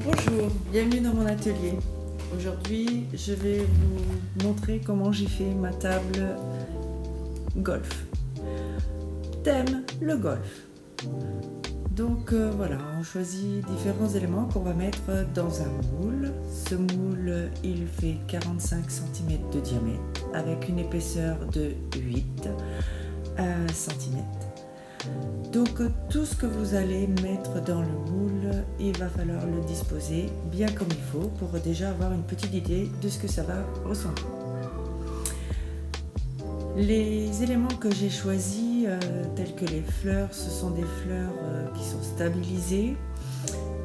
Bonjour, bienvenue dans mon atelier. Aujourd'hui, je vais vous montrer comment j'ai fait ma table golf. Thème, le golf. Donc voilà, on choisit différents éléments qu'on va mettre dans un moule. Ce moule, il fait 45 cm de diamètre avec une épaisseur de 8 cm. Donc tout ce que vous allez mettre dans le moule, il va falloir le disposer bien comme il faut pour déjà avoir une petite idée de ce que ça va ressembler. Les éléments que j'ai choisis, tels que les fleurs, ce sont des fleurs qui sont stabilisées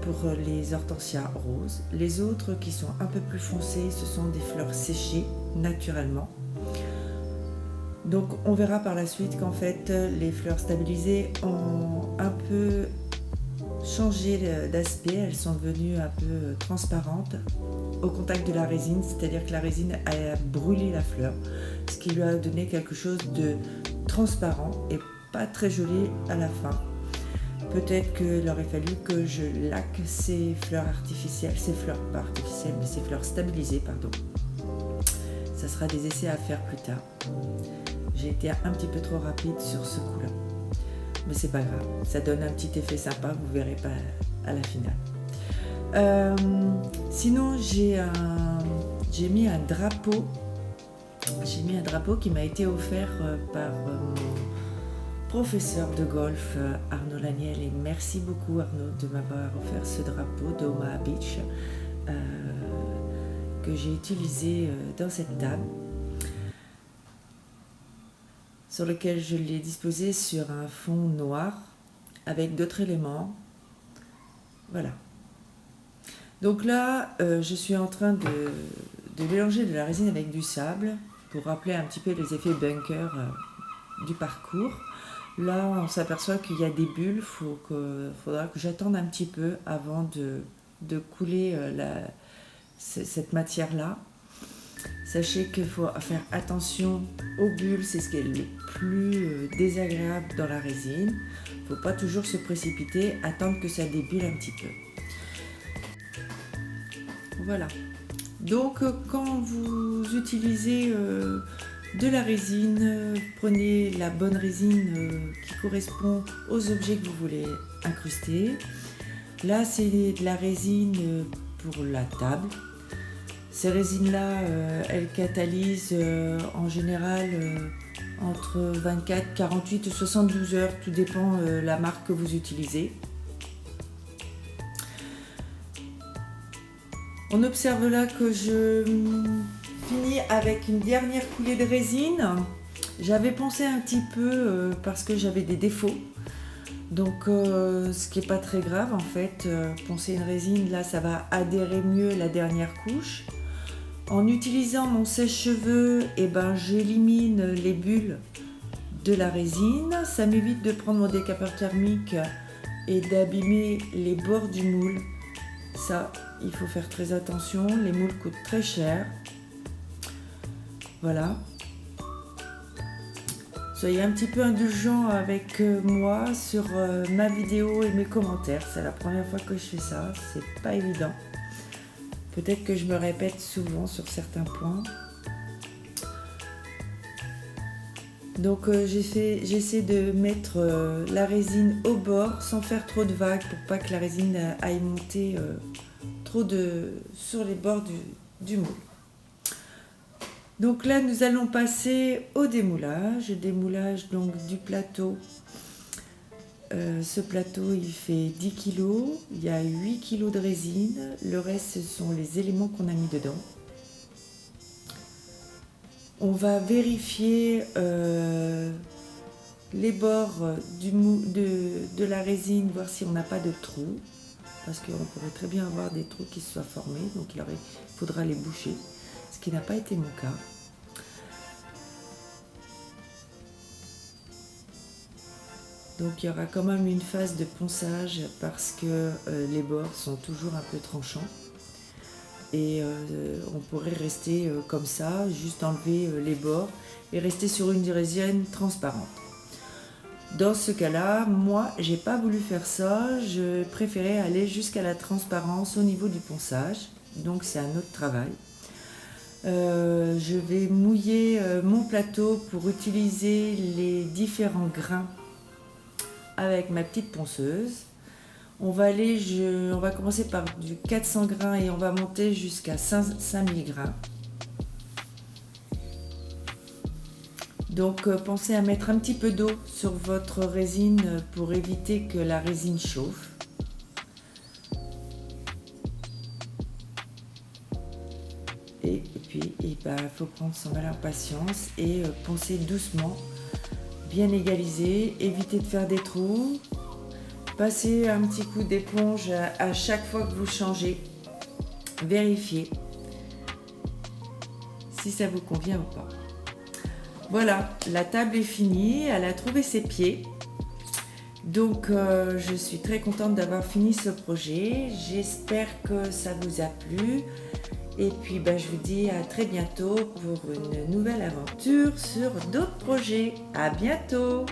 pour les hortensias roses. Les autres qui sont un peu plus foncées, ce sont des fleurs séchées naturellement. Donc on verra par la suite qu'en fait les fleurs stabilisées ont un peu changé d'aspect, elles sont devenues un peu transparentes au contact de la résine, c'est-à-dire que la résine a brûlé la fleur, ce qui lui a donné quelque chose de transparent et pas très joli à la fin. Peut-être qu'il aurait fallu que je laque ces fleurs artificielles, ces fleurs pas artificielles mais ces fleurs stabilisées, pardon. Ça sera des essais à faire plus tard. J'ai été un petit peu trop rapide sur ce coup-là. Mais c'est pas grave, ça donne un petit effet sympa, vous verrez pas à la finale. Sinon, j'ai mis un drapeau. J'ai mis un drapeau qui m'a été offert par mon professeur de golf, Arnaud Laniel. Et merci beaucoup Arnaud de m'avoir offert ce drapeau d'Omaha Beach que j'ai utilisé dans cette table, sur lequel je l'ai disposé sur un fond noir avec d'autres éléments. Voilà. Donc là, je suis en train de mélanger de la résine avec du sable pour rappeler un petit peu les effets bunker du parcours. Là, on s'aperçoit qu'il y a des bulles. Faudra que j'attende un petit peu avant de couler cette matière-là. Sachez qu'il faut faire attention aux bulles, c'est ce qui est le plus désagréable dans la résine. Il ne faut pas toujours se précipiter, attendre que ça débulle un petit peu. Voilà. Donc quand vous utilisez de la résine, prenez la bonne résine qui correspond aux objets que vous voulez incruster. Là, c'est de la résine pour la table. Ces résines-là, elles catalysent en général entre 24, 48 ou 72 heures, tout dépend la marque que vous utilisez. On observe là que je finis avec une dernière coulée de résine. J'avais pensé un petit peu parce que j'avais des défauts. Donc ce qui n'est pas très grave en fait, poncer une résine, là ça va adhérer mieux la dernière couche. En utilisant mon sèche-cheveux, j'élimine les bulles de la résine. Ça m'évite de prendre mon décapeur thermique et d'abîmer les bords du moule. Ça, il faut faire très attention. Les moules coûtent très cher. Voilà. Soyez un petit peu indulgents avec moi sur ma vidéo et mes commentaires. C'est la première fois que je fais ça. C'est pas évident. Peut-être que je me répète souvent sur certains points. Donc j'essaie de mettre la résine au bord sans faire trop de vagues pour pas que la résine aille monter trop sur les bords du moule. Donc là nous allons passer au démoulage. Démoulage donc du plateau. Ce plateau il fait 10 kg, il y a 8 kg de résine, le reste ce sont les éléments qu'on a mis dedans. On va vérifier les bords de la résine, voir si on n'a pas de trous, parce qu'on pourrait très bien avoir des trous qui se soient formés, donc il faudra les boucher, ce qui n'a pas été mon cas. Donc il y aura quand même une phase de ponçage parce que les bords sont toujours un peu tranchants. Et on pourrait rester comme ça, juste enlever les bords et rester sur une résine transparente. Dans ce cas-là, moi, j'ai pas voulu faire ça. Je préférais aller jusqu'à la transparence au niveau du ponçage. Donc c'est un autre travail. Je vais mouiller mon plateau pour utiliser les différents grains avec ma petite ponceuse. On va commencer par du 400 grains et on va monter jusqu'à 5000 grains. Donc pensez à mettre un petit peu d'eau sur votre résine pour éviter que la résine chauffe. Et puis il faut prendre son mal en patience et poncer doucement, bien égaliser, éviter de faire des trous. Passez un petit coup d'éponge à chaque fois que vous changez. Vérifiez si ça vous convient ou pas. Voilà, la table est finie, elle a trouvé ses pieds. Donc je suis très contente d'avoir fini ce projet. J'espère que ça vous a plu. Et puis je vous dis à très bientôt pour une nouvelle aventure sur d'autres projets. À bientôt!